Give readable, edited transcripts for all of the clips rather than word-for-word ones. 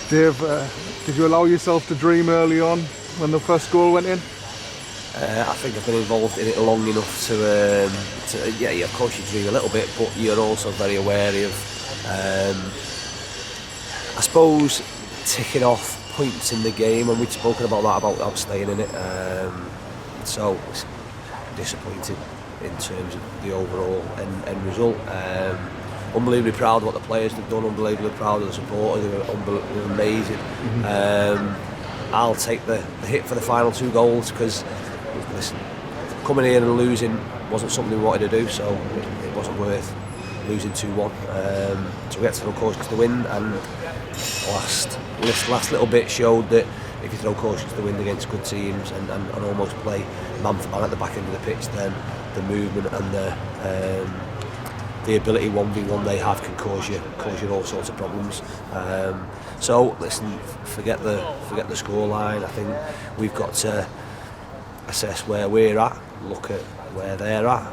Dave, did you allow yourself to dream early on when the first goal went in? I think I've been involved in it long enough to yeah, of course you dream a little bit, but you're also very aware of, I suppose, ticking off points in the game, and we'd spoken about that, about staying in it. So it's disappointing in terms of the overall end result. Unbelievably proud of what the players have done, unbelievably proud of the supporters, they were amazing. I'll take the hit for the final 2 goals because, listen, coming here and losing wasn't something we wanted to do, so it wasn't worth losing 2-1. So we had to throw cautions to win, and last little bit showed that if you throw cautions to win against good teams and almost play man for man at the back end of the pitch, then the movement and the ability 1v1 they have can cause you all sorts of problems. So listen, forget the scoreline. I think we've got to assess where we're at, look at where they're at,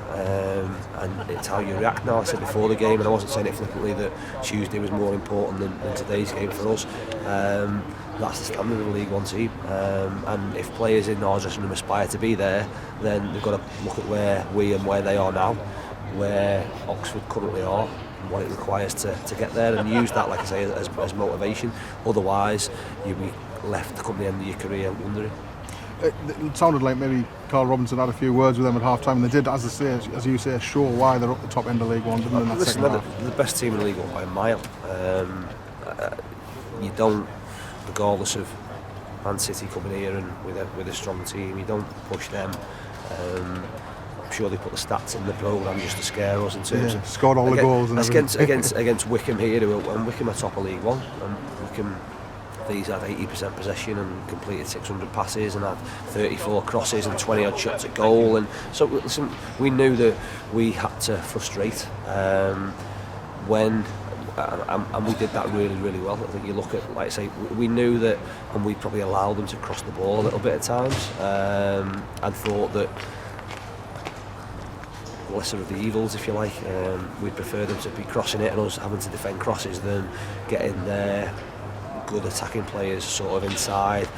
and it's how you react now. I said before the game, and I wasn't saying it flippantly, that Tuesday was more important than today's game for us. That's the standard of a League One team, and if players in our dressing room aspire to be there, then they've got to look at where we and where they are now, where Oxford currently are, and what it requires to get there, and use that, like I say, as motivation. Otherwise, you'll be left to come the end of your career wondering. It sounded like maybe Carl Robinson had a few words with them at half time, and they did, as you say, show why they're up the top end of League One, didn't they? Listen, they're the best team in League One by a mile. You don't, regardless of Man City coming here and with a strong team, you don't push them. I'm sure they put the stats in the programme just to scare us in terms of scored all the goals and against Wickham here, and Wickham are top of League One, and Wickham, these had 80% possession and completed 600 passes and had 34 crosses and 20 odd shots at goal, and so listen, we knew that we had to frustrate and we did that really, really well. I think you look at, like I say, we knew that, and we probably allowed them to cross the ball a little bit at times, and thought that lesser of the evils, if you like. We'd prefer them to be crossing it and us having to defend crosses than getting their good attacking players sort of inside,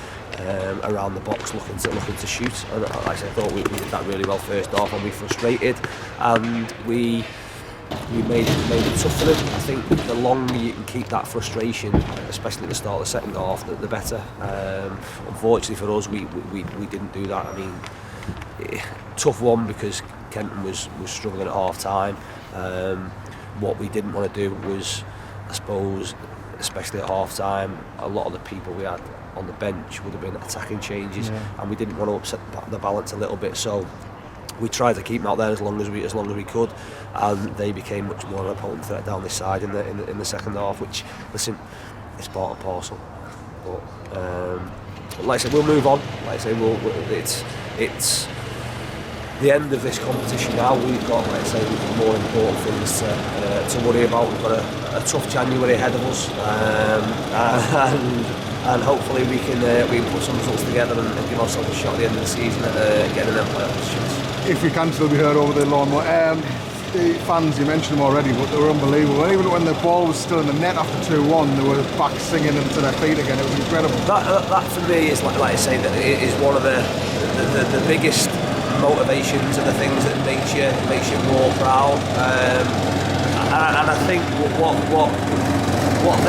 around the box looking to shoot. And like I said, I thought we did that really well first half, and we frustrated, and we made it tough for them. I think the longer you can keep that frustration, especially at the start of the second half, the better. Unfortunately for us, we didn't do that. I mean, tough one because Kenton was struggling at half time. What we didn't want to do was, I suppose, especially at half time, a lot of the people we had on the bench would have been attacking changes, and we didn't want to upset the balance a little bit, so we tried to keep them out there as long as we could, and they became much more of a potent threat down this side in the second half, which, listen, it's part and parcel. But like I said, we'll move on. Like I say, it's the end of this competition now. We've got, like I say, more important things to worry about. We've got a tough January ahead of us, and hopefully we can put some results together and give ourselves a shot at the end of the season at getting them playoff positions. If we can still be heard over the lawn. The fans, you mentioned them already, but they were unbelievable. Even when the ball was still in the net after 2-1, they were back singing into their feet again. It was incredible. That for me is, like I say, that it is one of the biggest motivations and the things that makes you more proud. And I think what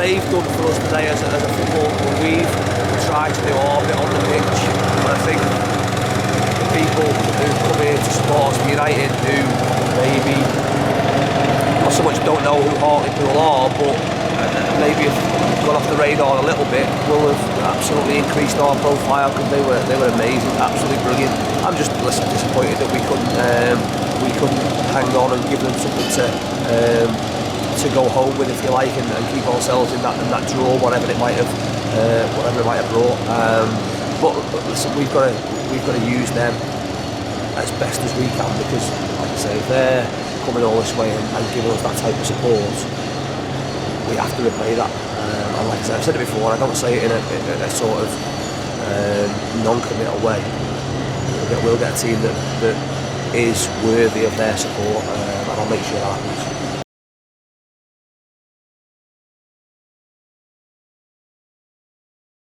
they've done for us today as a football club, we've tried to do our bit on the pitch. And I think the people who come here to support us United, who maybe not so much don't know who Hartlepool are, but maybe have gone off the radar a little bit, will have absolutely increased our profile, because they were amazing, absolutely brilliant. I'm just disappointed that we couldn't hang on and give them something to go home with, if you like, and keep ourselves in that draw, whatever it might have brought. But listen, we've got to use them as best as we can, because, like I say, if they're coming all this way and giving us that type of support, we have to repay that. And like I said, I've said it before, I don't say it in a sort of non-committal way. We'll get a team that is worthy of their support, and I'll make sure that happens.